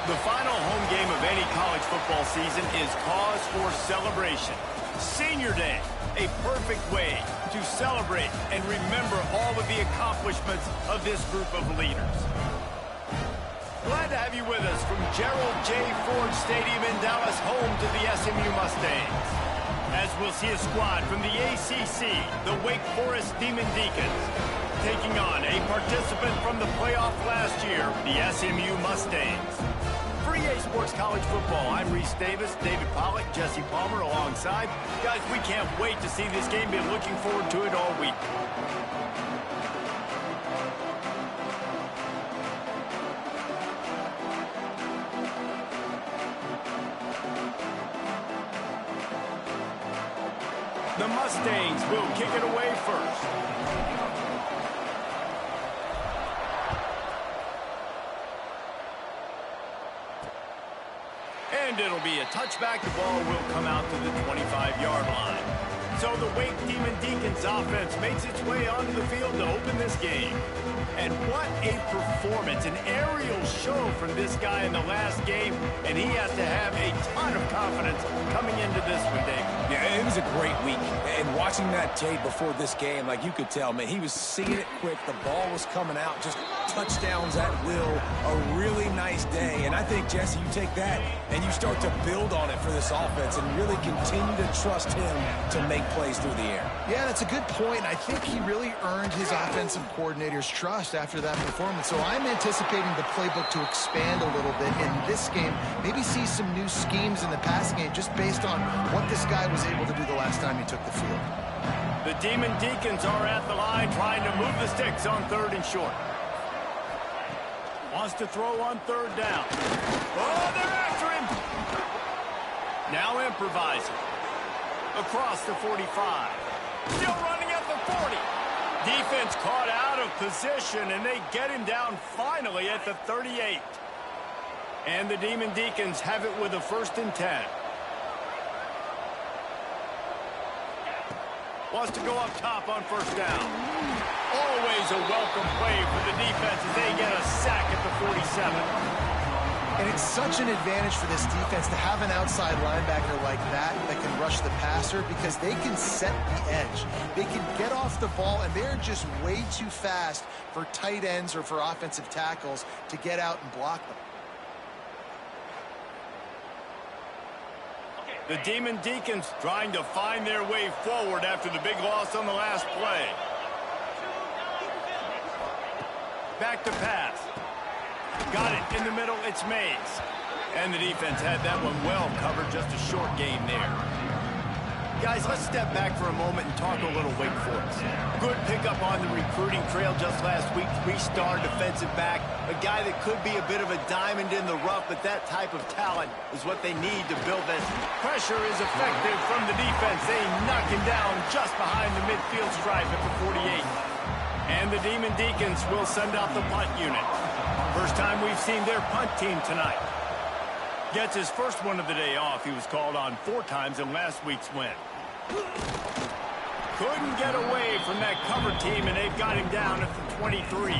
The final home game of any college football season is cause for celebration. Senior Day, a perfect way to celebrate and remember all of the accomplishments of this group of leaders. Glad to have you with us from Gerald J. Ford Stadium in Dallas, home to the SMU Mustangs. As we'll see a squad from the ACC, the Wake Forest Demon Deacons, taking on a participant from the playoff last year, the SMU Mustangs. For EA Sports College Football, I'm Reese Davis, David Pollack, Jesse Palmer alongside. Guys, we can't wait to see this game. Been looking forward to it all week. The Mustangs will kick it away first. And it'll be a touchback. The ball will come out to the 25-yard line. So the Wake Demon Deacons offense makes its way onto the field to open this game. And what a performance, an aerial show from this guy in the last game. And he has to have a ton of confidence coming into this one, Dave. Yeah, it was a great week. And watching that tape before this game, like you could tell, man, he was seeing it quick. The ball was coming out, just touchdowns at will. A really nice day. And I think, Jesse, you take that and you start to build on it for this offense and really continue to trust him to make plays through the air. Yeah, that's a good point. I think he really earned his offensive coordinator's trust after that performance. So I'm anticipating the playbook to expand a little bit in this game. Maybe see some new schemes in the passing game just based on what this guy was able to do the last time he took the field. The Demon Deacons are at the line trying to move the sticks on 3rd and short. Wants to throw on 3rd down. Oh, they're after him. Now improvising. Across the 45. Still running at the 40. Defense caught out of position, and they get him down finally at the 38. And the Demon Deacons have it with a 1st and 10. Wants to go up top on 1st down. Always a welcome play for the defense as they get a sack at the 47. And it's such an advantage for this defense to have an outside linebacker like that can rush the passer because they can set the edge. They can get off the ball, and they're just way too fast for tight ends or for offensive tackles to get out and block them. The Demon Deacons trying to find their way forward after the big loss on the last play. Back to pass. Got it in the middle, it's Mays. And the defense had that one well covered, just a short gain there. Guys, let's step back for a moment and talk a little Wake Forest. Good pickup on the recruiting trail just last week. 3-star defensive back, a guy that could be a bit of a diamond in the rough, but that type of talent is what they need to build this. Pressure is effective from the defense. They knock him down just behind the midfield stripe at the 48. And the Demon Deacons will send out the punt unit. First time we've seen their punt team tonight. Gets his first one of the day off. He was called on 4 times in last week's win. Couldn't get away from that cover team, and they've got him down at the 23.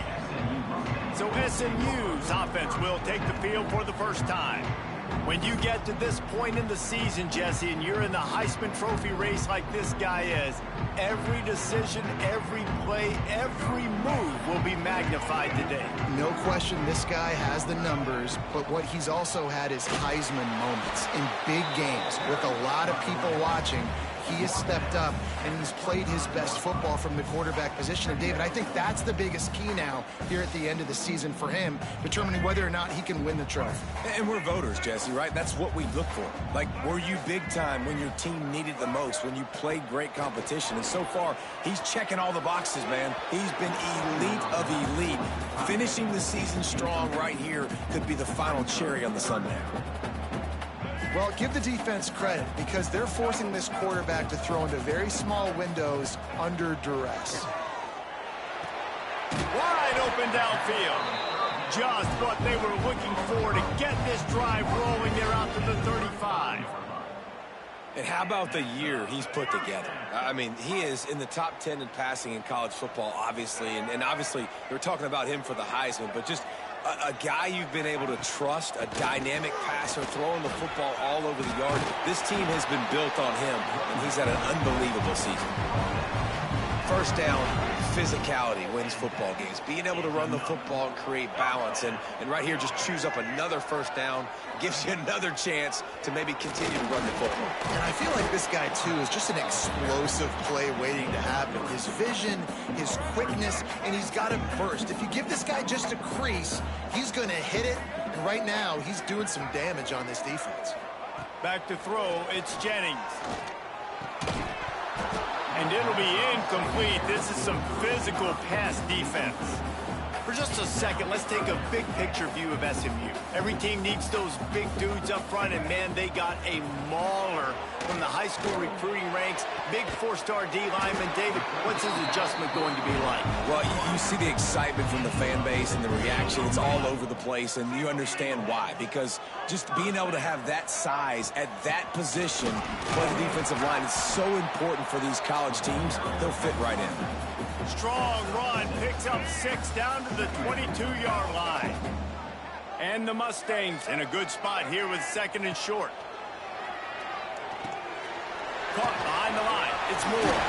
So SMU's offense will take the field for the first time. When you get to this point in the season, Jesse, and you're in the Heisman Trophy race like this guy is, every decision, every play, every move will be magnified today. No question this guy has the numbers, but what he's also had is Heisman moments in big games with a lot of people watching. He has stepped up, and he's played his best football from the quarterback position. And, David, I think that's the biggest key now here at the end of the season for him, determining whether or not he can win the trophy. And we're voters, Jesse, right? That's what we look for. Like, were you big time when your team needed the most, when you played great competition? And so far, he's checking all the boxes, man. He's been elite of elite. Finishing the season strong right here could be the final cherry on the sundae. Well, give the defense credit because they're forcing this quarterback to throw into very small windows under duress. Wide open downfield. Just what they were looking for to get this drive rolling. They're out to the 35. And how about the year he's put together? I mean, he is in the top 10 in passing in college football, obviously. And obviously, they're talking about him for the Heisman, but just a guy you've been able to trust, a dynamic passer, throwing the football all over the yard. This team has been built on him, and he's had an unbelievable season. First down, physicality wins football games. Being able to run the football and create balance. And right here, just choose up another first down, gives you another chance to maybe continue to run the football. And I feel like this guy, too, is just an explosive play waiting to happen. His vision, his quickness, and he's got a burst. If you give this guy just a crease, he's going to hit it. And right now, he's doing some damage on this defense. Back to throw, it's Jennings. And it'll be incomplete. This is some physical pass defense. For just a second, let's take a big picture view of SMU. Every team needs those big dudes up front, and man, they got a mauler from the high school recruiting ranks. Big four-star D lineman. David, what's his adjustment going to be like? Well, you see the excitement from the fan base and the reaction. It's all over the place, and you understand why. Because just being able to have that size at that position, play the defensive line, is so important for these college teams. They'll fit right in. Strong run, picks up 6 down to the 22-yard line. And the Mustangs in a good spot here with 2nd and short. Caught behind the line. It's Moore.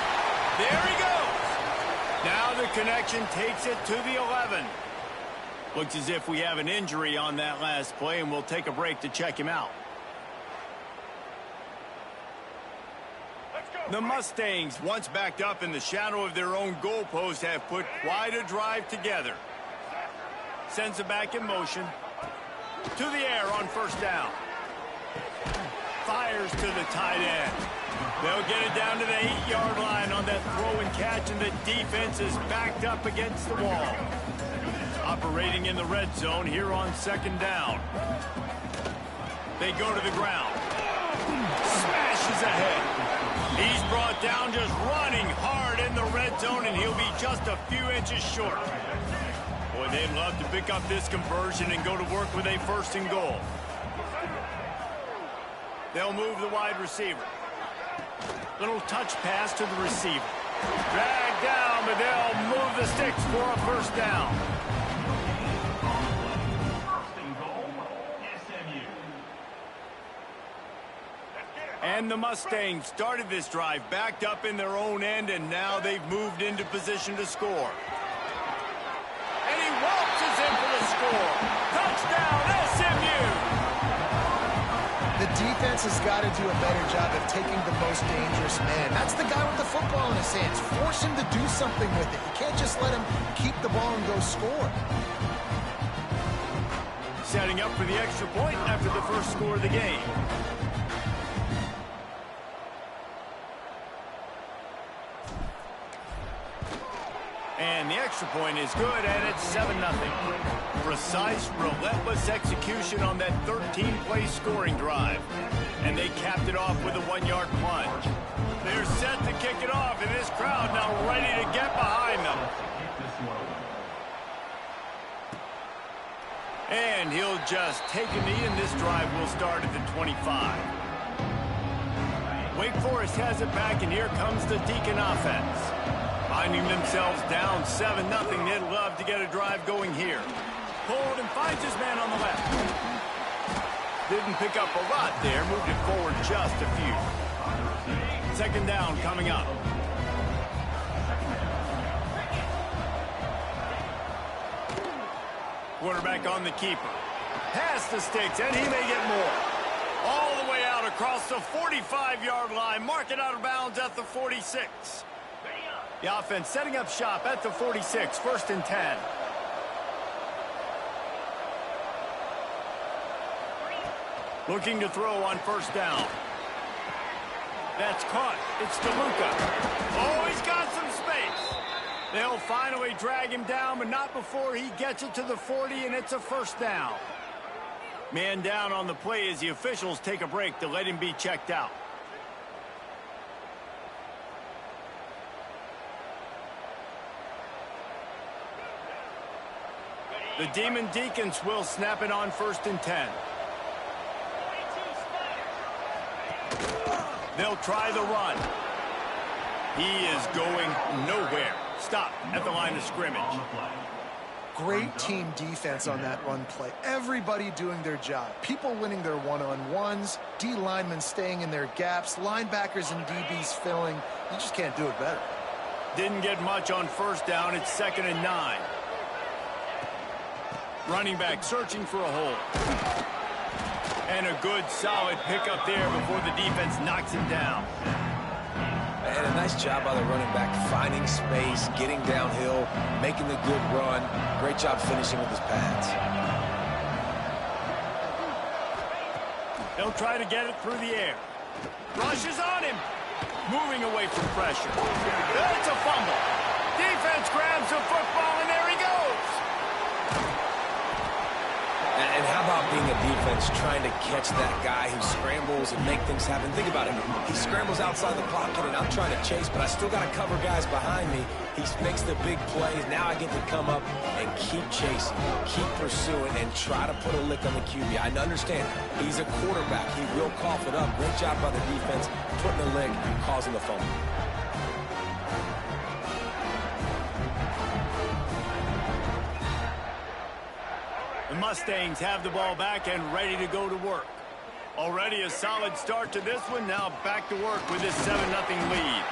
There he goes. Now the connection takes it to the 11. Looks as if we have an injury on that last play, and we'll take a break to check him out. The Mustangs, once backed up in the shadow of their own goalpost, have put quite a drive together. Sends it back in motion. To the air on first down. Fires to the tight end. They'll get it down to the 8-yard line on that throw and catch, and the defense is backed up against the wall. Operating in the red zone here on 2nd down. They go to the ground. Smashes ahead. He's brought down just running hard in the red zone, and he'll be just a few inches short. Boy, they'd love to pick up this conversion and go to work with a 1st and goal. They'll move the wide receiver. Little touch pass to the receiver. Dragged down, but they'll move the sticks for a 1st down. And the Mustangs started this drive backed up in their own end, and now they've moved into position to score. And he waltzes in for the score. Touchdown, SMU! The defense has got to do a better job of taking the most dangerous man. That's the guy with the football in his hands. Force him to do something with it. You can't just let him keep the ball and go score. Setting up for the extra point after the first score of the game. And the extra point is good, and it's 7-0. Precise, relentless execution on that 13-play scoring drive. And they capped it off with a 1-yard plunge. They're set to kick it off, and this crowd now ready to get behind them. And he'll just take a knee, and this drive will start at the 25. Wake Forest has it back, and here comes the Deacon offense. Finding themselves down 7-0, they'd love to get a drive going here. Pulled and finds his man on the left. Didn't pick up a lot there, moved it forward just a few. Second down coming up. Quarterback on the keeper. Past the sticks, and he may get more. All the way out across the 45-yard line. Mark it out of bounds at the 46. The offense setting up shop at the 46, 1st and 10. Looking to throw on 1st down. That's caught. It's DeLuca. Oh, he's got some space. They'll finally drag him down, but not before he gets it to the 40, and it's a 1st down. Man down on the play as the officials take a break to let him be checked out. The Demon Deacons will snap it on 1st and 10. They'll try the run. He is going nowhere. Stop at the line of scrimmage. Great team defense on that run play. Everybody doing their job. People winning their one-on-ones, D linemen staying in their gaps, linebackers and DBs filling. You just can't do it better. Didn't get much on 1st down. It's 2nd and 9. Running back searching for a hole. And a good solid pickup there before the defense knocks him down. And a nice job by the running back, finding space, getting downhill, making the good run. Great job finishing with his pads. They'll try to get it through the air. Rushes on him. Moving away from pressure. It's a fumble. Defense grabs the football, and there he goes. And how about being a defense trying to catch that guy who scrambles and make things happen? Think about it. He scrambles outside the pocket, and I'm trying to chase, but I still got to cover guys behind me. He makes the big plays. Now I get to come up and keep chasing, keep pursuing, and try to put a lick on the QB. I understand he's a quarterback. He will cough it up. Great job by the defense, putting a lick, causing the fumble. The Mustangs have the ball back and ready to go to work. Already a solid start to this one. Now back to work with this 7-0 lead.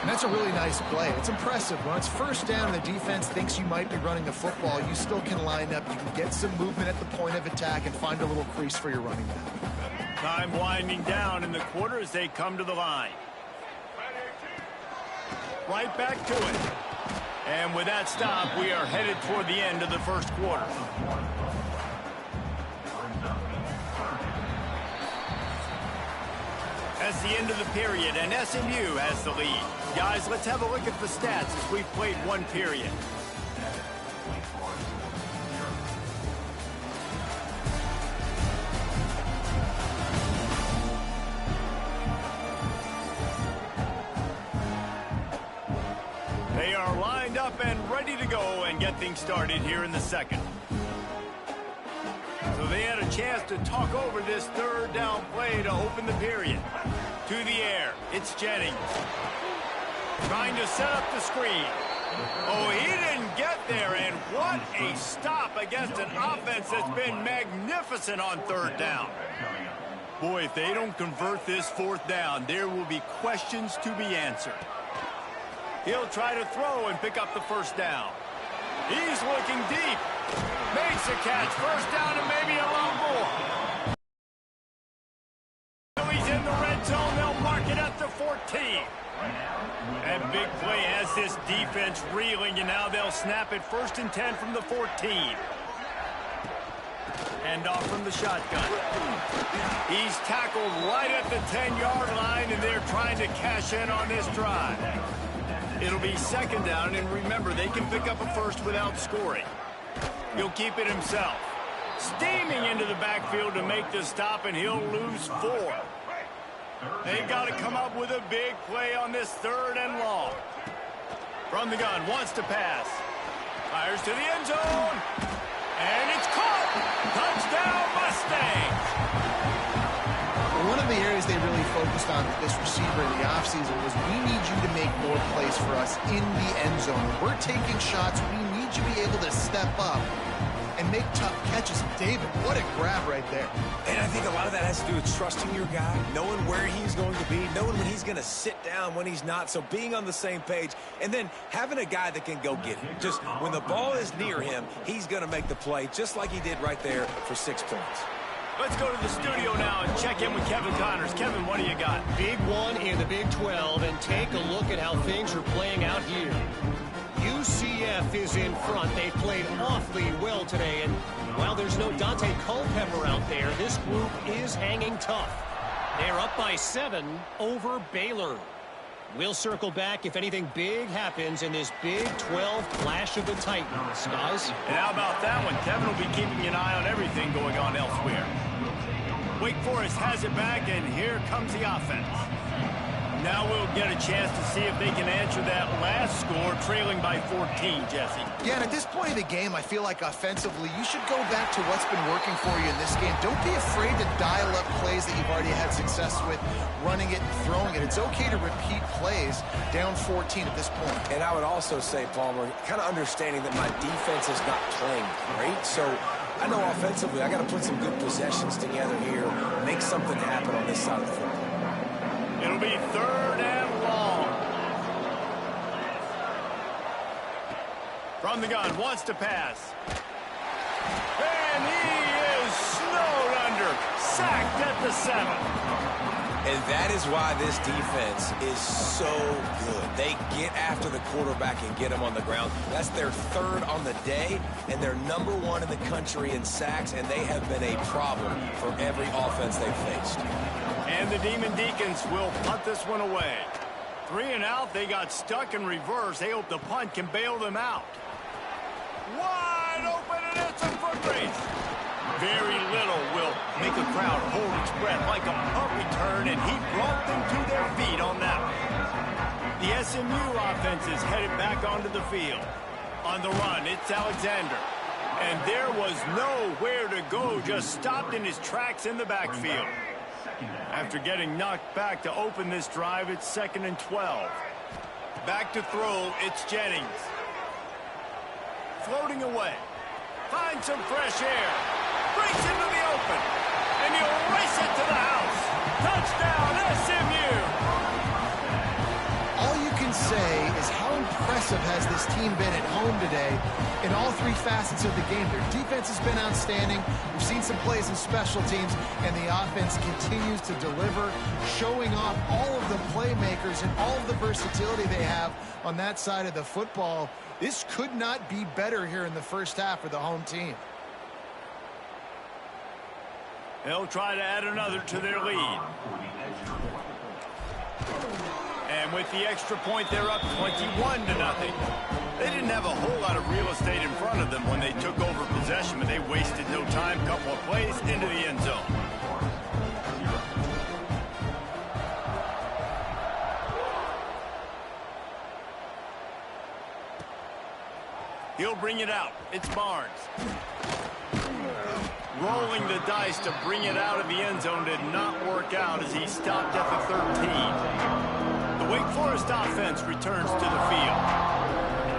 And that's a really nice play. It's impressive. When it's 1st down and the defense thinks you might be running the football, you still can line up. You can get some movement at the point of attack and find a little crease for your running back. Time winding down in the quarter as they come to the line. Right back to it. And with that stop, we are headed toward the end of the 1st quarter. That's the end of the period, and SMU has the lead. Guys, let's have a look at the stats as we've played one period. They are lined up and ready to go and get things started here in the 2nd. So they had a chance to talk over this 3rd down play to open the period. To the air, it's Jennings. Trying to set up the screen. Oh, he didn't get there, and what a stop against an offense that's been magnificent on 3rd down. Boy, if they don't convert this 4th down, there will be questions to be answered. He'll try to throw and pick up the 1st down. He's looking deep. Makes a catch. 1st down and maybe a lot more. He's in the red zone. They'll mark it at the 14. That big play has this defense reeling, and now they'll snap it 1st and 10 from the 14. Hand off from the shotgun. He's tackled right at the 10-yard line, and they're trying to cash in on this drive. It'll be 2nd down, and remember, they can pick up a 1st without scoring. He'll keep it himself. Steaming into the backfield to make the stop, and he'll lose 4. They've got to come up with a big play on this 3rd and long. From the gun, wants to pass. Fires to the end zone. And it's caught. Touchdown, Mustangs. One of the areas they really focused on with this receiver in the offseason was we need you to make more plays for us in the end zone. When we're taking shots, we need you to be able to step up and make tough catches. David, what a grab right there. And I think a lot of that has to do with trusting your guy, knowing where he's going to be, knowing when he's going to sit down, when he's not. So being on the same page, and then having a guy that can go get it. Just when the ball is near him, he's going to make the play, just like he did right there for 6 points. Let's go to the studio now and check in with Kevin Connors. Kevin, what do you got? Big one in the Big 12, and take a look at how things are playing out here. UCF is in front. They've played awfully well today, and while there's no Dante Culpepper out there, this group is hanging tough. They're up by 7 over Baylor. We'll circle back if anything big happens in this Big 12 Clash of the Titans. Guys? And how about that one? Kevin will be keeping an eye on everything going on elsewhere. Wake Forest has it back, and here comes the offense. Now we'll get a chance to see if they can answer that last score, trailing by 14, Jesse. Yeah, and at this point of the game, I feel like offensively, you should go back to what's been working for you in this game. Don't be afraid to dial up plays that you've already had success with, running it and throwing it. It's okay to repeat plays down 14 at this point. And I would also say, Palmer, kind of understanding that my defense is not playing great, so I know offensively I got to put some good possessions together here, make something happen on this side of the football. It'll be 3rd and long. From the gun, wants to pass. And he is snowed under. Sacked at the 7. And that is why this defense is so good. They get after the quarterback and get him on the ground. That's their 3rd on the day, and they're #1 in the country in sacks, and they have been a problem for every offense they've faced. And the Demon Deacons will punt this one away. 3 and out. They got stuck in reverse. They hope the punt can bail them out. Wide open, and it's a foot race. Very little will make a crowd hold its breath like a punt return, and he brought them to their feet on that one. The SMU offense is headed back onto the field. On the run, it's Alexander. And there was nowhere to go, just stopped in his tracks in the backfield. After getting knocked back to open this drive, it's 2nd and 12. Back to throw, it's Jennings. Floating away. Finds some fresh air. Breaks into the open. And he'll race it to the house. Touchdown, SMU! All you can say is how impressive has this team been at home today in all 3 facets of the game. Their defense has been outstanding. We've seen some plays in special teams, and the offense continues to deliver, showing off all of the playmakers and all of the versatility they have on that side of the football. This could not be better here in the first half for the home team. They'll try to add another to their lead. And with the extra point, they're up 21-0. They didn't have a whole lot of real estate in front of them when they took over possession, but they wasted no time. Couple of plays into the end zone. He'll bring it out. It's Barnes. Rolling the dice to bring it out of the end zone did not work out as he stopped at the 13. The Wake Forest offense returns to the field.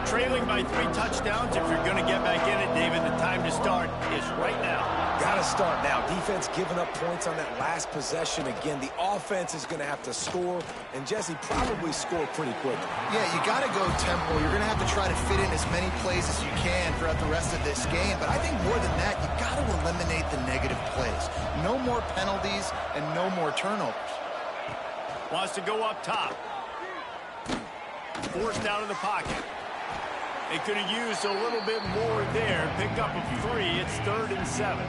Trailing by 3 touchdowns. If you're going to get back in it, David, the time to start is right now. Got to start now. Defense giving up points on that last possession. Again, the offense is going to have to score, and Jesse probably score pretty quickly. Yeah, you got to go tempo. You're going to have to try to fit in as many plays as you can throughout the rest of this game. But I think more than that, you got to eliminate the negative plays. No more penalties and no more turnovers. Wants to go up top. Forced out of the pocket. They could have used a little bit more there. Pick up a 3. It's 3rd and 7.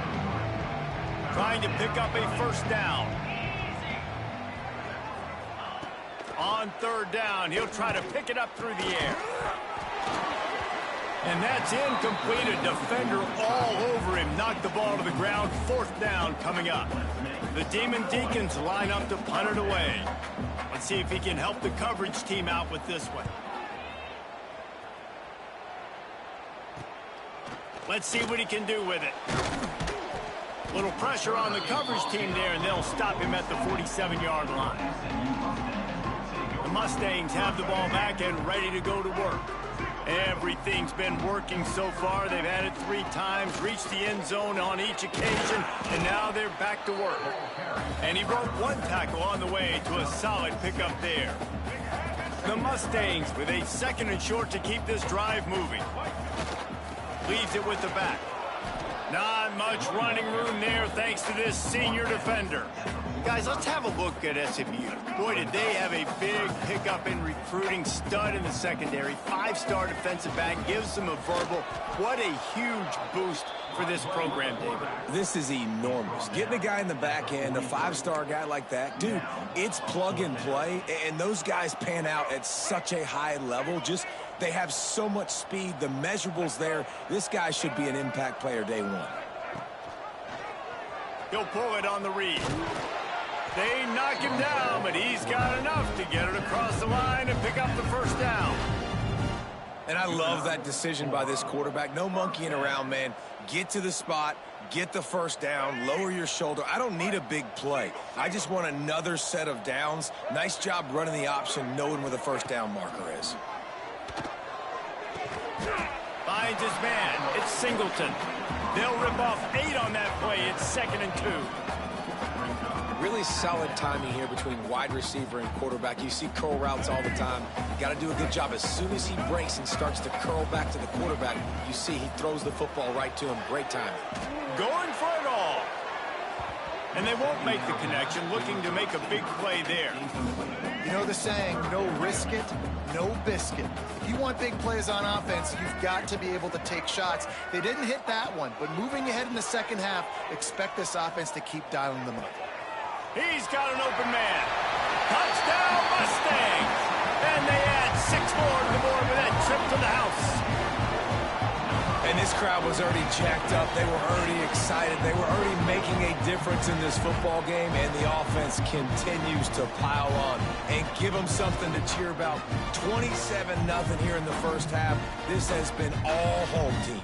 Trying to pick up a first down. On 3rd down, he'll try to pick it up through the air. And that's incomplete. A defender all over him. Knocked the ball to the ground. 4th down coming up. The Demon Deacons line up to punt it away. Let's see if he can help the coverage team out with this one. Let's see what he can do with it. Little pressure on the coverage team there, and they'll stop him at the 47-yard line. The Mustangs have the ball back and ready to go to work. Everything's been working so far. They've had it 3 times, reached the end zone on each occasion, and now they're back to work. And he broke 1 tackle on the way to a solid pickup there. The Mustangs with a 2nd and short to keep this drive moving. Leaves it with the back. Not much running room there thanks to this senior defender. Guys, let's have a look at SMU. Boy, did they have a big pickup in recruiting. Stud in the secondary. 5-star defensive back. Gives them a verbal. What a huge boost for this program, David. This is enormous. Getting a guy in the back end, a 5-star guy like that, dude, it's plug and play, and those guys pan out at such a high level. Just, they have so much speed. The measurables there. This guy should be an impact player day 1. He'll pull it on the read. They knock him down, but he's got enough to get it across the line and pick up the 1st down. And I love that decision by this quarterback. No monkeying around, man. Get to the spot, get the 1st down, lower your shoulder. I don't need a big play. I just want another set of downs. Nice job running the option, knowing where the 1st down marker is. Finds his man. It's Singleton. They'll rip off 8 on that play. It's 2nd and 2. Really solid timing here between wide receiver and quarterback. You see curl routes all the time. You got to do a good job. As soon as he breaks and starts to curl back to the quarterback, you see he throws the football right to him. Great timing. Going for it all. And they won't make the connection, looking to make a big play there. You know the saying, no risk it, no biscuit. If you want big plays on offense, you've got to be able to take shots. They didn't hit that one, but moving ahead in the 2nd half, expect this offense to keep dialing them up. He's got an open man. Touchdown, Mustangs! And they add 6 more to the board with that trip to the house. And this crowd was already jacked up. They were already excited. They were already making a difference in this football game, and the offense continues to pile on and give them something to cheer about. 27-0 here in the 1st half. This has been all home team.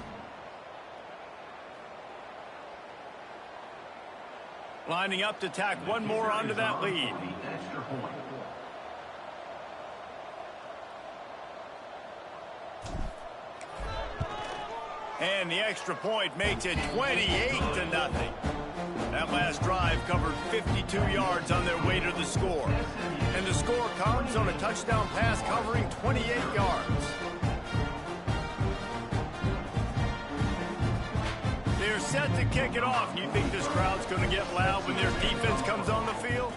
Lining up to tack 1 more onto that lead. And the extra point makes it 28-0. That last drive covered 52 yards on their way to the score. And the score comes on a touchdown pass covering 28 yards. They're set to kick it off. You think this crowd's going to get loud when their defense comes on the field?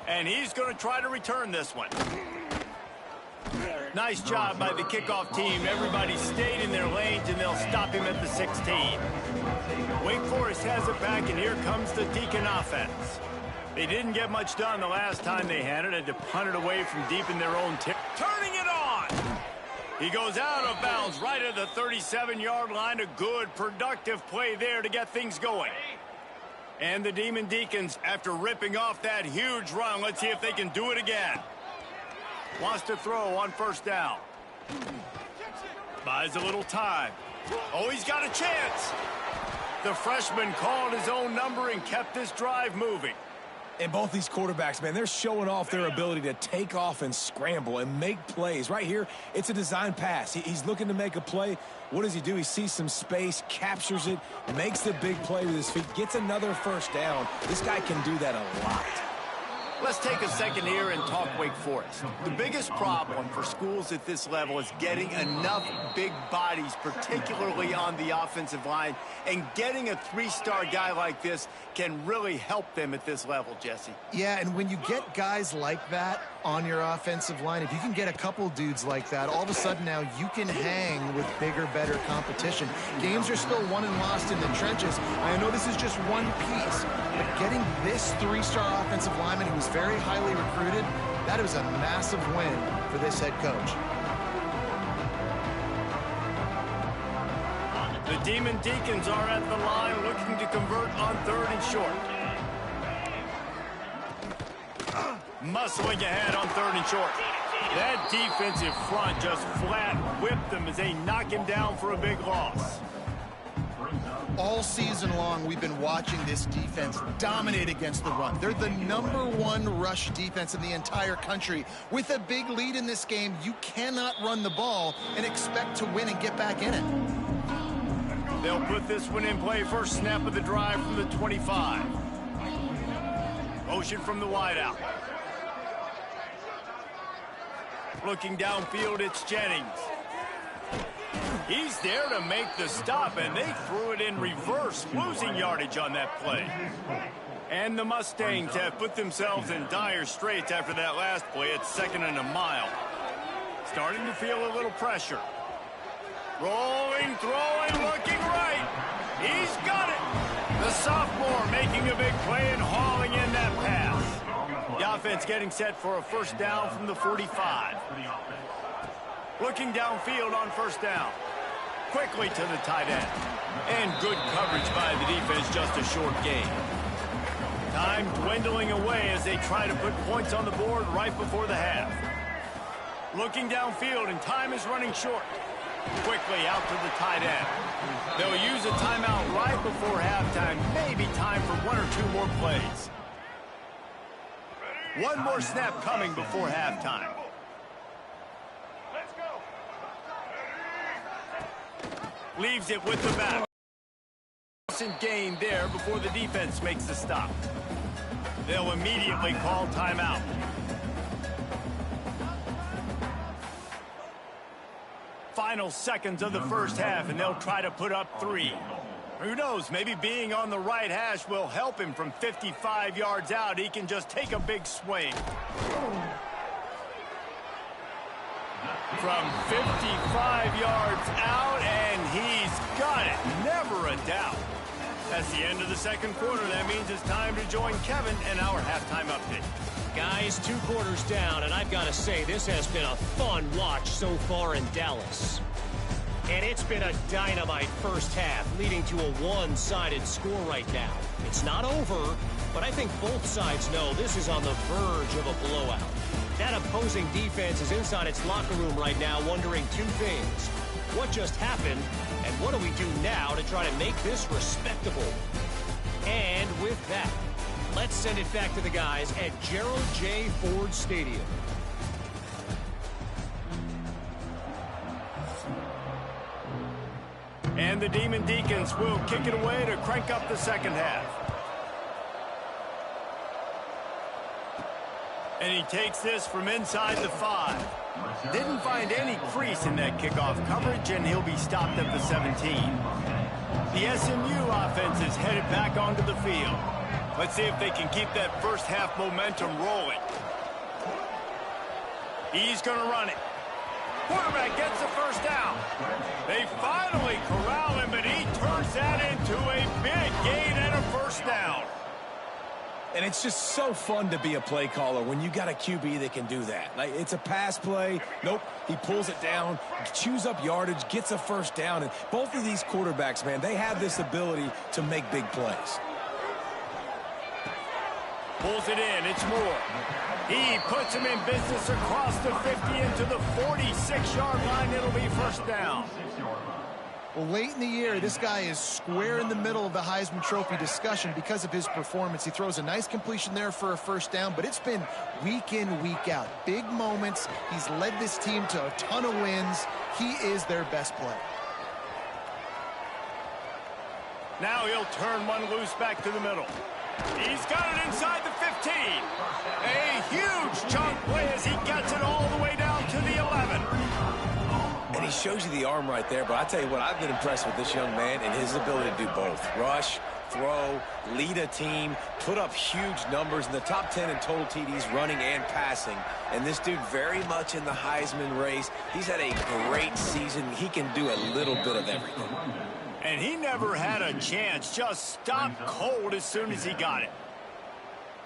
And he's going to try to return this one. Nice job by the kickoff team. Everybody stayed in their lanes, and they'll stop him at the 16. Wake Forest has it back, and here comes the Deacon offense. They didn't get much done the last time they had it. Had to punt it away from deep in their own territory. Turning it on! He goes out of bounds right at the 37-yard line. A good, productive play there to get things going. And the Demon Deacons, after ripping off that huge run, let's see if they can do it again. Wants to throw on 1st down. Buys a little time. Oh, he's got a chance. The freshman called his own number and kept this drive moving. And both these quarterbacks, man, they're showing off their ability to take off and scramble and make plays. Right here, it's a design pass. He's looking to make a play. What does he do? He sees some space, captures it, makes the big play with his feet, gets another 1st down. This guy can do that a lot. Let's take a second here and talk Wake Forest. The biggest problem for schools at this level is getting enough big bodies, particularly on the offensive line, and getting a 3-star guy like this can really help them at this level, Jesse. Yeah, and when you get guys like that on your offensive line, if you can get a couple dudes like that, all of a sudden now you can hang with bigger, better competition. Games are still won and lost in the trenches. I know this is just one piece, but getting this 3-star offensive lineman who was very highly recruited, that was a massive win for this head coach. The Demon Deacons are at the line looking to convert on 3rd and short. Muscling ahead on 3rd and short. That defensive front just flat whip them as they knock him down for a big loss. All season long, we've been watching this defense dominate against the run. They're the #1 rush defense in the entire country. With a big lead in this game, you cannot run the ball and expect to win and get back in it. They'll put this one in play. First snap of the drive from the 25. Motion from the wideout. Looking downfield, it's Jennings. He's there to make the stop, and they threw it in reverse, losing yardage on that play. And the Mustangs have put themselves in dire straits after that last play. It's 2nd and a mile. Starting to feel a little pressure. Rolling, throwing, looking right. He's got it. The sophomore making a big play and hauling in that pass. The offense getting set for a first down from the 45. Looking downfield on first down. Quickly to the tight end. And good coverage by the defense, just a short gain. Time dwindling away as they try to put points on the board right before the half. Looking downfield, and time is running short. Quickly out to the tight end. They'll use a timeout right before halftime. Maybe time for 1 or 2 more plays. One more snap coming before halftime. Leaves it with the back. Gain there before the defense makes the stop. They'll immediately call timeout. Final seconds of the first half, and they'll try to put up 3. Who knows, maybe being on the right hash will help him. From 55 yards out, he can just take a big swing. From 55 yards out, and he's got it. Never a doubt. That's the end of the second quarter. That means it's time to join Kevin and our halftime update. Guys, 2 quarters down, and I've got to say, this has been a fun watch so far in Dallas. And it's been a dynamite first half, leading to a one-sided score right now. It's not over, but I think both sides know this is on the verge of a blowout. That opposing defense is inside its locker room right now wondering 2 things. What just happened, and what do we do now to try to make this respectable? And with that, let's send it back to the guys at Gerald J. Ford Stadium. And the Demon Deacons will kick it away to crank up the second half. And he takes this from inside the 5. Didn't find any crease in that kickoff coverage, and he'll be stopped at the 17. The SMU offense is headed back onto the field. Let's see if they can keep that first half momentum rolling. He's going to run it. Quarterback gets the first down. They finally corral him, but he turns that into a big gain and a first down. And it's just so fun to be a play caller when you got a QB that can do that. Like, it's a pass play. Nope, he pulls it down, chews up yardage, gets a first down. And both of these quarterbacks, man, they have this ability to make big plays. Pulls it in, it's Moore. He puts him in business across the 50 into the 46-yard line. It'll be first down. Well, late in the year, this guy is square in the middle of the Heisman Trophy discussion because of his performance. He throws a nice completion there for a first down, but it's been week in, week out. Big moments. He's led this team to a ton of wins. He is their best player. Now he'll turn one loose back to the middle. He's got it inside the 15. A huge chunk play as he gets it all the way down to the 11. And he shows you the arm right there, but I tell you what, I've been impressed with this young man and his ability to do both. Rush, throw, lead a team, put up huge numbers in the top 10 in total TDs running and passing. And this dude very much in the Heisman race. He's had a great season. He can do a little bit of everything. And he never had a chance, just stopped cold as soon as he got it.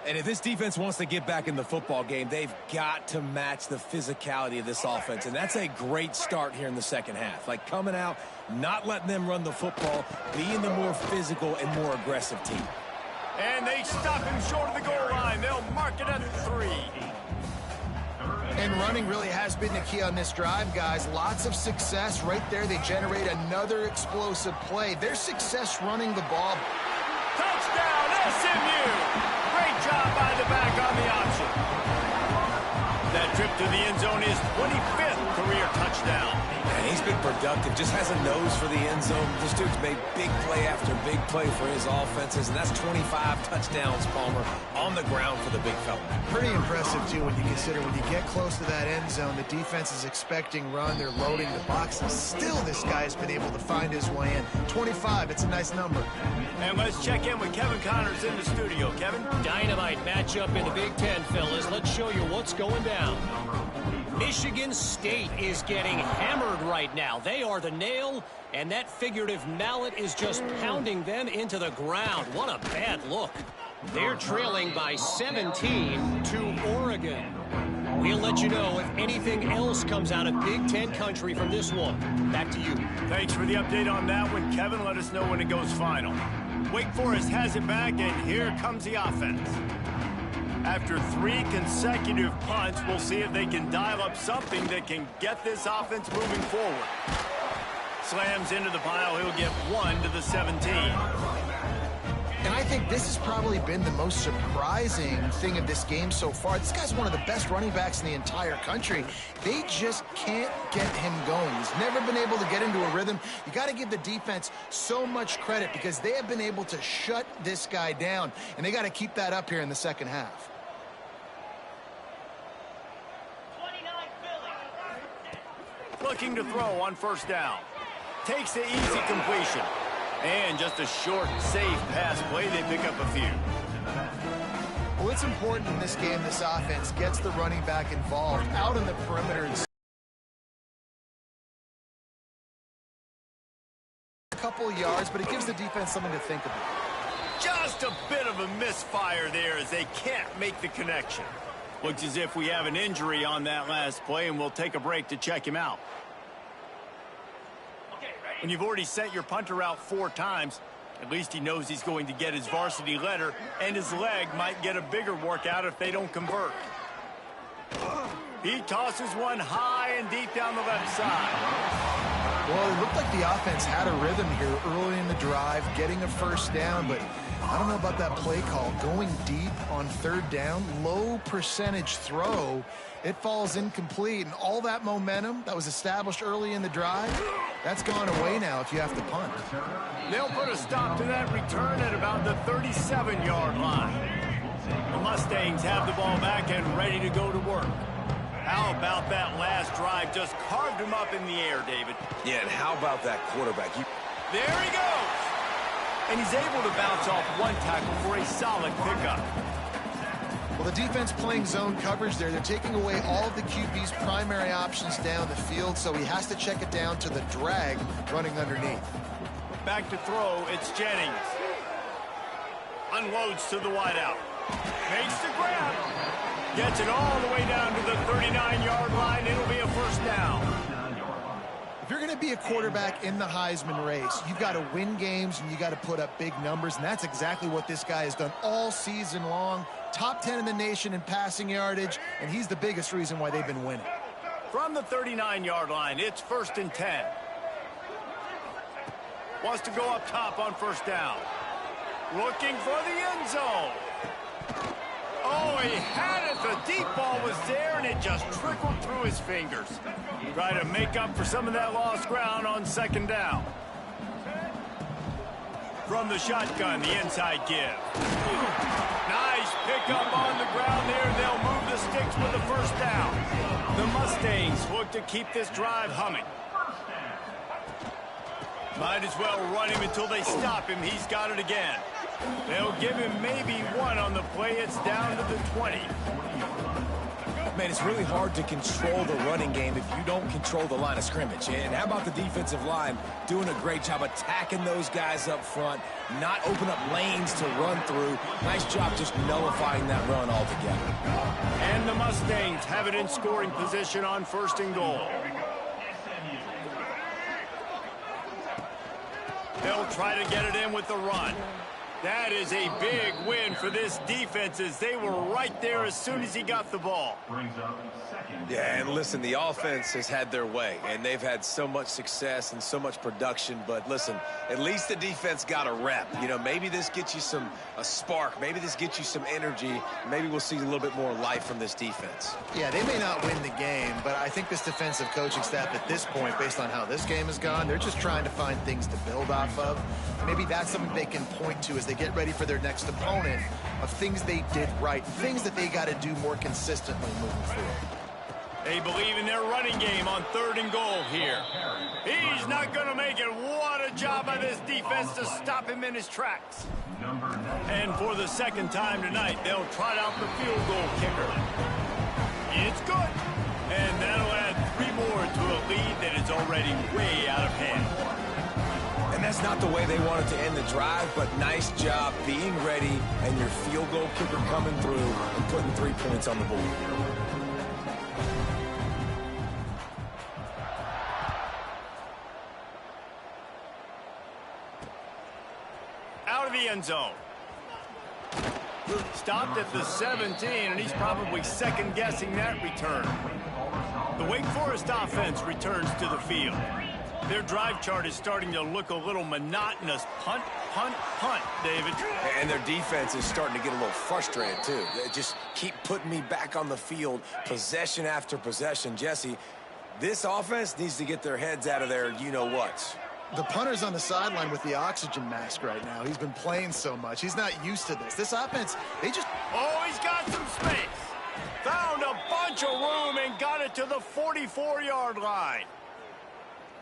And if this defense wants to get back in the football game, they've got to match the physicality of this offense. And that's a great start here in the second half. Like coming out, not letting them run the football, being the more physical and more aggressive team. And they stop him short of the goal line. They'll mark it at 3. And running really has been the key on this drive, guys. Lots of success right there. They generate another explosive play. Their success running the ball. Touchdown, SMU! Great job by the back on the option. That trip to the end zone is 25th career touchdown. And he's been productive, just has a nose for the end zone. This dude's made big play after big play for his offenses, and that's 25 touchdowns, Palmer, on the ground for the big fella. Pretty impressive, too, when you consider when you get close to that end zone, the defense is expecting run, they're loading the boxes. Still, this guy's been able to find his way in. 25, it's a nice number. And let's check in with Kevin Connors in the studio. Kevin? Dynamite matchup in the Big Ten, fellas. Let's show you what's going down. Michigan State is getting hammered right now. They are the nail, and that figurative mallet is just pounding them into the ground. What a bad look. They're trailing by 17 to Oregon. We'll let you know if anything else comes out of Big Ten country from this one. Back to you. Thanks for the update on that one, Kevin. Let us know when it goes final. Wake Forest has it back, and here comes the offense. After 3 consecutive punts, we'll see if they can dial up something that can get this offense moving forward. Slams into the pile. He'll get 1 to the 17. And I think this has probably been the most surprising thing of this game so far. This guy's one of the best running backs in the entire country. They just can't get him going. He's never been able to get into a rhythm. You got to give the defense so much credit because they have been able to shut this guy down, and they got to keep that up here in the second half. Looking to throw on first down. Takes the easy completion. And just a short, safe pass play. They pick up a few. Well, it's important in this game this offense gets the running back involved out in the perimeter. A couple of yards, but it gives the defense something to think about. Just a bit of a misfire there as they can't make the connection. Looks as if we have an injury on that last play, and we'll take a break to check him out. When you've already sent your punter out 4 times, at least he knows he's going to get his varsity letter, and his leg might get a bigger workout if they don't convert. He tosses one high and deep down the left side. Well, it looked like the offense had a rhythm here early in the drive, getting a first down, but I don't know about that play call. Going deep on third down, low percentage throw, it falls incomplete, and all that momentum that was established early in the drive, that's gone away now if you have to punt. They'll put a stop to that return at about the 37-yard line. The Mustangs have the ball back and ready to go to work. How about that last drive? Just carved him up in the air, David. Yeah, and how about that quarterback? There he goes. And he's able to bounce off one tackle for a solid pickup. Well, the defense playing zone coverage there. They're taking away all of the QB's primary options down the field, so he has to check it down to the drag running underneath. Back to throw, it's Jennings. Unloads to the wideout. Makes the grab. Gets it all the way down to the 39-yard line. It'll be a first down. If you're going to be a quarterback in the Heisman race, you've got to win games and you got to put up big numbers, and that's exactly what this guy has done all season long. Top 10 in the nation in passing yardage, and he's the biggest reason why they've been winning. From the 39-yard line, it's 1st and 10. Wants to go up top on first down. Looking for the end zone. Oh, he had it. The deep ball was there, and it just trickled through his fingers. Try to make up for some of that lost ground on second down. From the shotgun, the inside give. Nice pickup on the ground there. They'll move the sticks with the first down. The Mustangs look to keep this drive humming. Might as well run him until they stop him. He's got it again. They'll give him maybe 1 on the play. It's down to the 20. Man, it's really hard to control the running game if you don't control the line of scrimmage. And how about the defensive line doing a great job attacking those guys up front, not open up lanes to run through. Nice job just nullifying that run altogether. And the Mustangs have it in scoring position on 1st and goal. They'll try to get it in with the run. That is a big win for this defense as they were right there as soon as he got the ball. Yeah, and listen, the offense has had their way, and they've had so much success and so much production. But listen, at least the defense got a rep. You know, maybe this gets you a spark. Maybe this gets you some energy. Maybe we'll see a little bit more life from this defense. Yeah, they may not win the game, but I think this defensive coaching staff at this point, based on how this game has gone, they're just trying to find things to build off of. Maybe that's something they can point to as they get ready for their next opponent, of things they did right, things that they got to do more consistently moving forward. They believe in their running game on 3rd and goal here. He's not going to make it. What a job by this defense to stop him in his tracks. And for the 2nd time tonight, they'll trot out the field goal kicker. It's good. And that'll add 3 more to a lead that is already way out of hand. And that's not the way they wanted to end the drive, but nice job being ready and your field goal kicker coming through and putting 3 points on the board. Out of the end zone. Stopped at the 17, and he's probably second-guessing that return. The Wake Forest offense returns to the field. Their drive chart is starting to look a little monotonous. Punt, punt, punt, David. And their defense is starting to get a little frustrated, too. They just keep putting me back on the field, possession after possession. Jesse, this offense needs to get their heads out of their you-know-whats. The punter's on the sideline with the oxygen mask right now. He's been playing so much. He's not used to this. This offense, they just... Oh, he's got some space. Found a bunch of room and got it to the 44-yard line.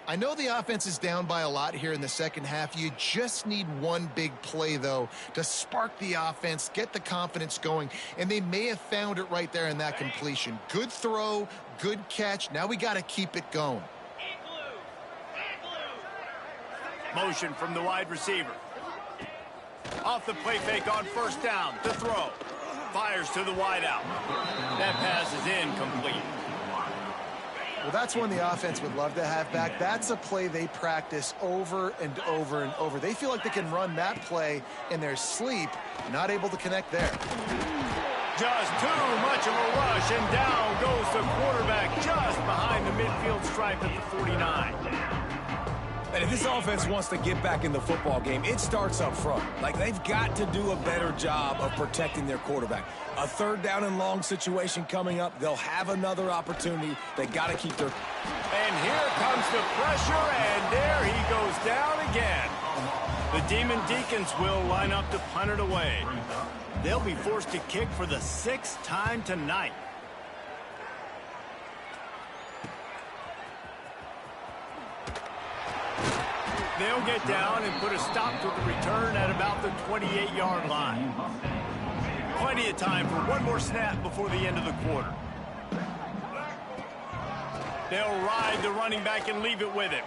I know the offense is down by a lot here in the second half. You just need one big play, though, to spark the offense, get the confidence going, and they may have found it right there in that completion. Good throw, good catch. Now we got to keep it going. Motion from the wide receiver. Off the play fake on 1st down. The throw. Fires to the wideout. That pass is incomplete. Well, that's one the offense would love to have back. That's a play they practice over and over and over. They feel like they can run that play in their sleep. Not able to connect there. Just too much of a rush, and down goes the quarterback just behind the midfield stripe at the 49. And if this offense wants to get back in the football game, it starts up front. Like, they've got to do a better job of protecting their quarterback. A 3rd down and long situation coming up. They'll have another opportunity. They got to keep their... And here comes the pressure, and there he goes down again. The Demon Deacons will line up to punt it away. They'll be forced to kick for the 6th time tonight. They'll get down and put a stop to the return at about the 28-yard line. Plenty of time for one more snap before the end of the quarter. They'll ride the running back and leave it with him.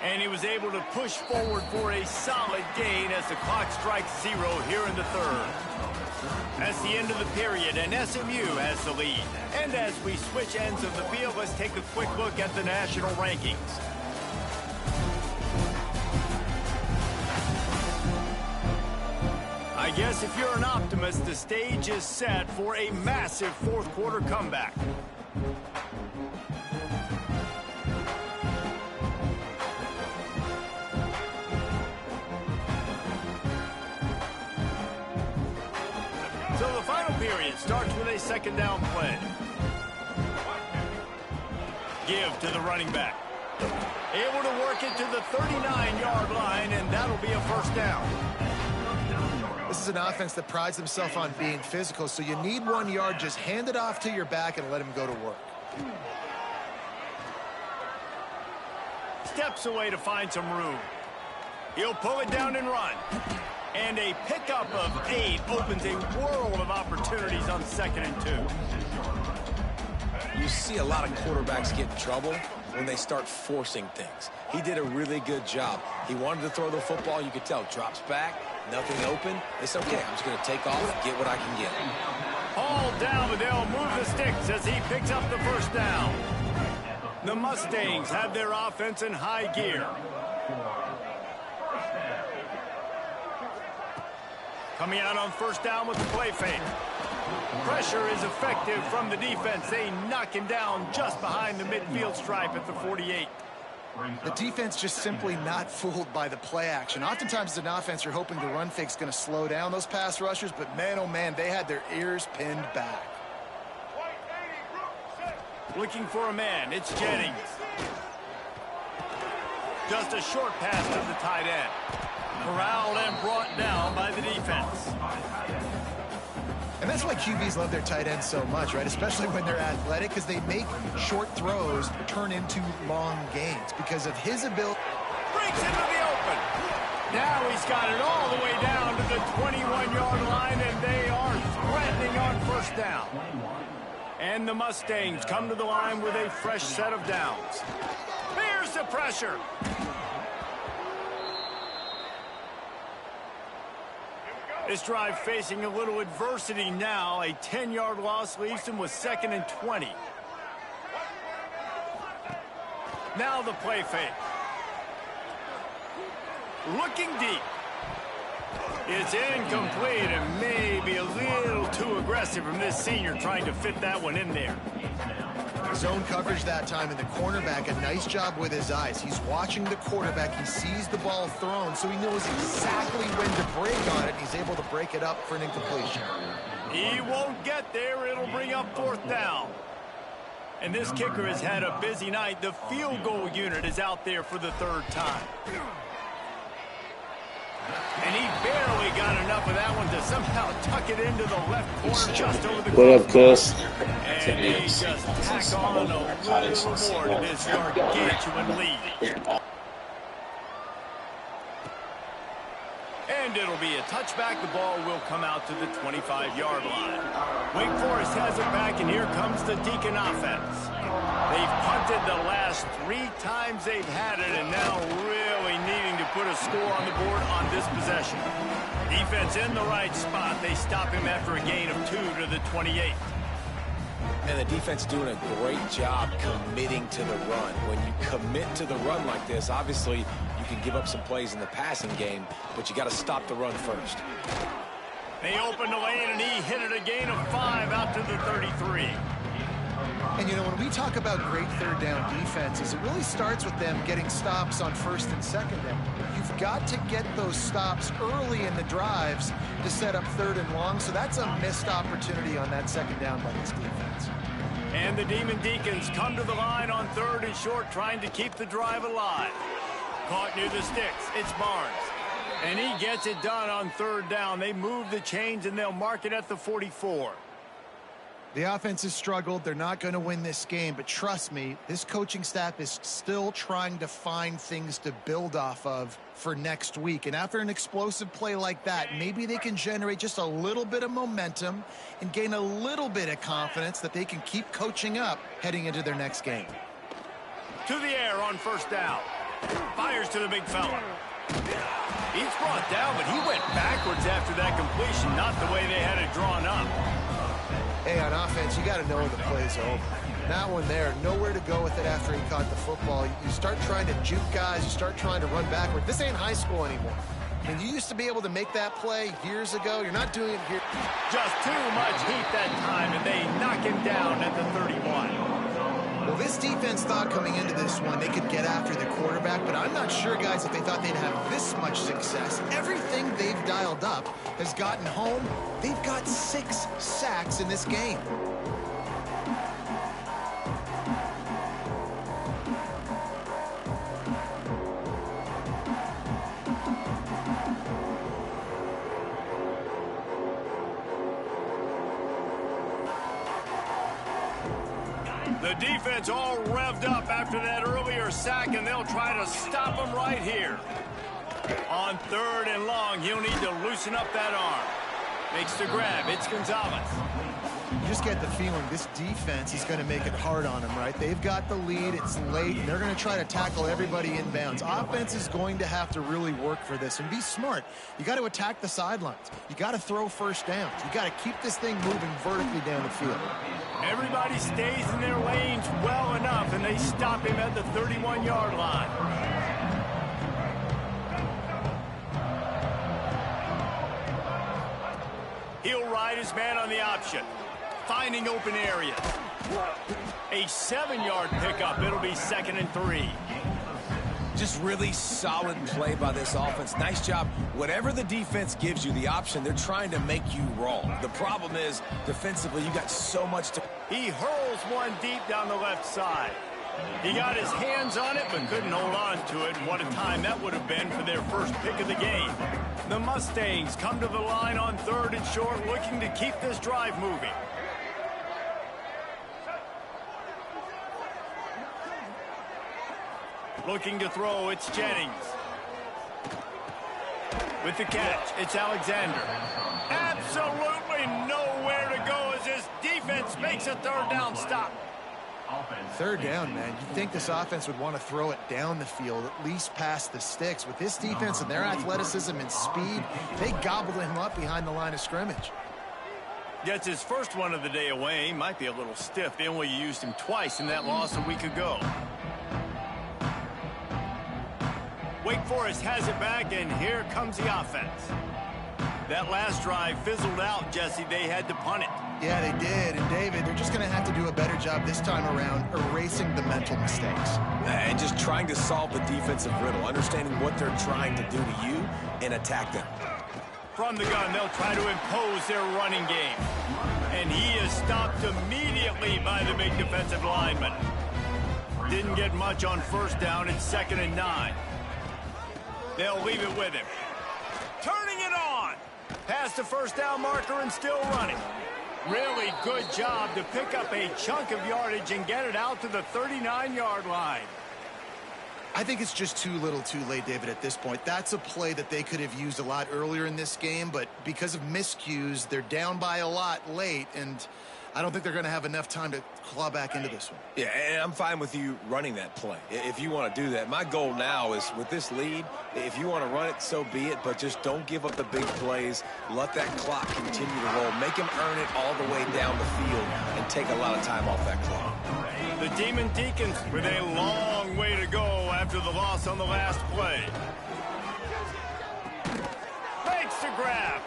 And he was able to push forward for a solid gain as the clock strikes 0 here in the 3rd. That's the end of the period, and SMU has the lead. And as we switch ends of the field, let's take a quick look at the national rankings. I guess if you're an optimist, the stage is set for a massive 4th quarter comeback. So the final period starts with a 2nd down play. Give to the running back. Able to work it to the 39-yard line, and that'll be a 1st down. This is an offense that prides themselves on being physical, so you need 1 yard. Just hand it off to your back and let him go to work. Steps away to find some room. He'll pull it down and run. And a pickup of 8 opens a world of opportunities on 2nd and 2. You see a lot of quarterbacks get in trouble when they start forcing things. He did a really good job. He wanted to throw the football. You could tell. Drops back. Nothing open. It's okay. I'm just going to take off and get what I can get. Hauled down, but they'll move the sticks as he picks up the 1st down. The Mustangs have their offense in high gear. Coming out on first down with the play fake. Pressure is effective from the defense. They knock him down just behind the midfield stripe at the 48. The defense just simply not fooled by the play action. Oftentimes as an offense, you're hoping the run fake's going to slow down those pass rushers, but man, oh man, they had their ears pinned back. Looking for a man, it's Jennings. Just a short pass to the tight end. Corralled and brought down by the defense. And that's why QBs love their tight ends so much, right? Especially when they're athletic, because they make short throws turn into long gains because of his ability. Breaks into the open. Now he's got it all the way down to the 21-yard line, and they are threatening on first down. And the Mustangs come to the line with a fresh set of downs. Here's the pressure. This drive facing a little adversity now. A 10-yard loss leaves them with 2nd and 20. Now the play fake. Looking deep. It's incomplete and maybe a little too aggressive from this senior trying to fit that one in there. Zone coverage that time, and the cornerback, a nice job with his eyes. He's watching the quarterback. He sees the ball thrown, so he knows exactly when to break on it. He's able to break it up for an incompletion. He won't get there. It'll bring up 4th down. And this kicker has had a busy night. The field goal unit is out there for the 3rd time. And he barely got enough of that one to somehow tuck it into the left corner just over the What up, Chris? And he just tack on a little more to this gargantuan lead. And it'll be a touchback. The ball will come out to the 25-yard line. Wake Forest has it back, and here comes the Deacon offense. They've punted the last 3 times they've had it, and now really needing to put a score on the board on this possession. Defense in the right spot. They stop him after a gain of 2 to the 28. And the defense doing a great job committing to the run. When you commit to the run like this, obviously you can give up some plays in the passing game, but you got to stop the run first. They opened the lane, and he hit it a gain of 5 out to the 33. And, you know, when we talk about great 3rd down defenses, it really starts with them getting stops on 1st and 2nd down. You've got to get those stops early in the drives to set up 3rd and long, so that's a missed opportunity on that 2nd down by this defense. And the Demon Deacons come to the line on 3rd and short, trying to keep the drive alive. Caught near the sticks. It's Barnes. And he gets it done on 3rd down. They move the chains, and they'll mark it at the 44. The offense has struggled. They're not going to win this game, but trust me, this coaching staff is still trying to find things to build off of for next week. And after an explosive play like that, maybe they can generate just a little bit of momentum and gain a little bit of confidence that they can keep coaching up heading into their next game. To the air on 1st down. Fires to the big fella. He's brought down, but he went backwards after that completion, not the way they had it drawn up. Hey, on offense, you got to know the play's over. That one there, nowhere to go with it after he caught the football. You start trying to juke guys. You start trying to run backward. This ain't high school anymore. I mean, you used to be able to make that play years ago. You're not doing it here. Just too much heat that time, and they knock him down at the 31. Well, this defense thought coming into this one they could get after the quarterback, but I'm not sure, guys, if they thought they'd have this much success. Everything they've dialed up has gotten home. They've got 6 sacks in this game. The defense all revved up after that earlier sack, and they'll try to stop him right here. On 3rd and long, he'll need to loosen up that arm. Makes the grab. It's Gonzalez. You just get the feeling this defense is going to make it hard on them, right? They've got the lead. It's late, and they're going to try to tackle everybody inbounds. Offense is going to have to really work for this and be smart. You got to attack the sidelines. You got to throw 1st downs. You got to keep this thing moving vertically down the field. Everybody stays in their lanes well enough, and they stop him at the 31-yard line. He'll ride his man on the option, finding open areas. A 7-yard pickup. It'll be 2nd and 3. Just really solid play by this offense. Nice job. Whatever the defense gives you the option, they're trying to make you wrong. The problem is, defensively, you got so much to... He hurls one deep down the left side. He got his hands on it, but couldn't hold on to it. And what a time that would have been for their first pick of the game. The Mustangs come to the line on 3rd and short, looking to keep this drive moving. Looking to throw, it's Jennings. With the catch, it's Alexander. Absolutely nowhere to go as this defense makes a 3rd down stop. 3rd down, man. You'd think this offense would want to throw it down the field, at least past the sticks. With this defense and their athleticism and speed, they gobbled him up behind the line of scrimmage. Gets his first one of the day away. Might be a little stiff. They only used him twice in that loss a week ago. Wake Forest has it back, and here comes the offense. That last drive fizzled out, Jesse. They had to punt it. Yeah, they did. And, David, they're just going to have to do a better job this time around erasing the mental mistakes. And just trying to solve the defensive riddle, understanding what they're trying to do to you and attack them. From the gun, they'll try to impose their running game. And he is stopped immediately by the big defensive lineman. Didn't get much on 1st down. It's 2nd and 9. They'll leave it with him. Turning it on. Past the 1st down marker and still running. Really good job to pick up a chunk of yardage and get it out to the 39-yard line. I think it's just too little too late, David, at this point. That's a play that they could have used a lot earlier in this game, but because of miscues, they're down by a lot late, and I don't think they're going to have enough time to claw back into this one. Yeah, and I'm fine with you running that play if you want to do that. My goal now is, with this lead, if you want to run it, so be it, but just don't give up the big plays. Let that clock continue to roll. Make them earn it all the way down the field and take a lot of time off that clock. The Demon Deacons with a long way to go after the loss on the last play. Makes the grab.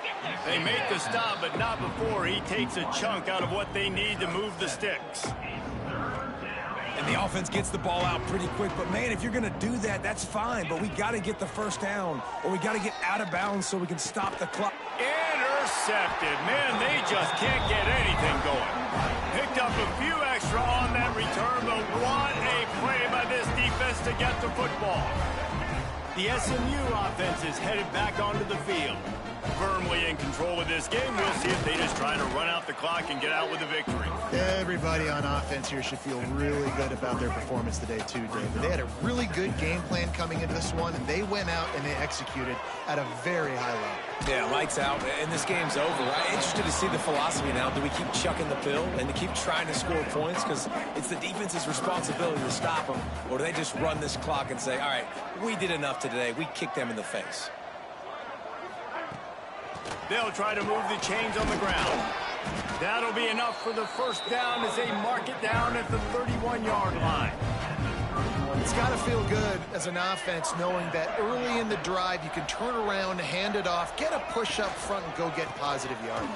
They make the stop, but not before he takes a chunk out of what they need to move the sticks. And the offense gets the ball out pretty quick. But, man, if you're going to do that, that's fine. But we got to get the 1st down, or we got to get out of bounds so we can stop the clock. Intercepted. Man, they just can't get anything going. Picked up a few extra on that return, but what a play by this defense to get the football. The SMU offense is headed back onto the field. Firmly in control of this game. We'll see if they just try to run out the clock and get out with a victory. Everybody on offense here should feel really good about their performance today, too, David. They had a really good game plan coming into this one, and they went out and they executed at a very high level. Yeah, lights out, and this game's over. I'm interested to see the philosophy now. Do we keep chucking the pill and to keep trying to score points? Because it's the defense's responsibility to stop them. Or do they just run this clock and say, all right, we did enough today. We kicked them in the face. They'll try to move the chains on the ground. That'll be enough for the 1st down as they mark it down at the 31-yard line. It's got to feel good as an offense knowing that early in the drive you can turn around, hand it off, get a push up front, and go get positive yardage.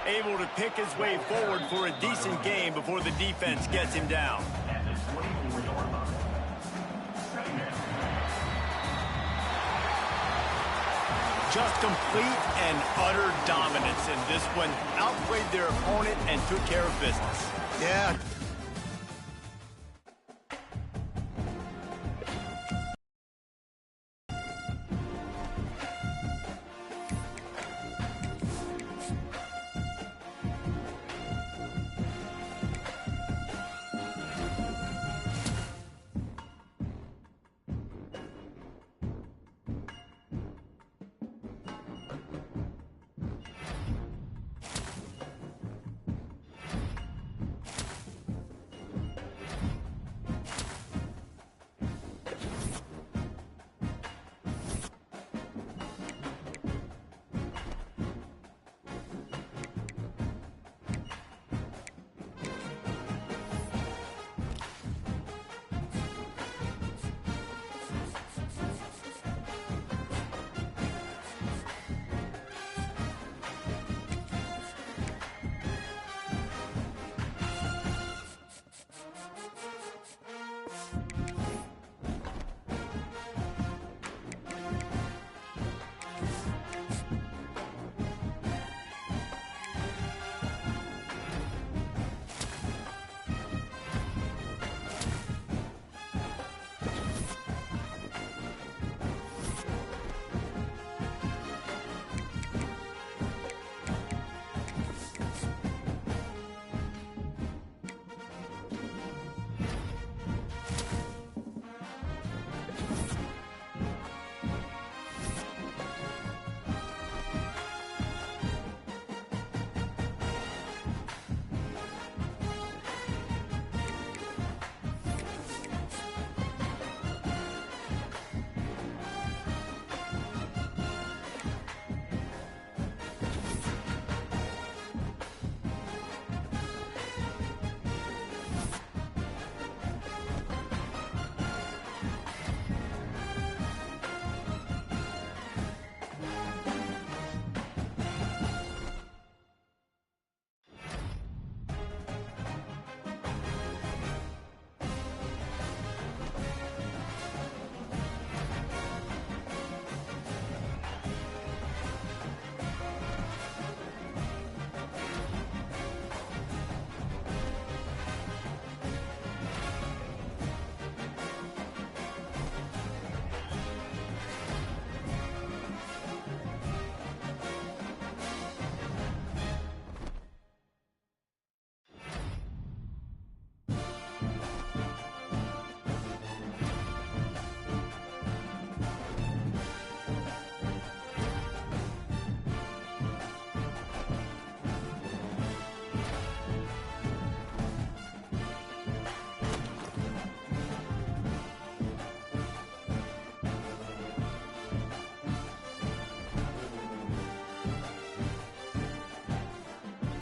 Able to pick his way forward for a decent game before the defense gets him down. Just complete and utter dominance in this one. Outplayed their opponent and took care of business. Yeah,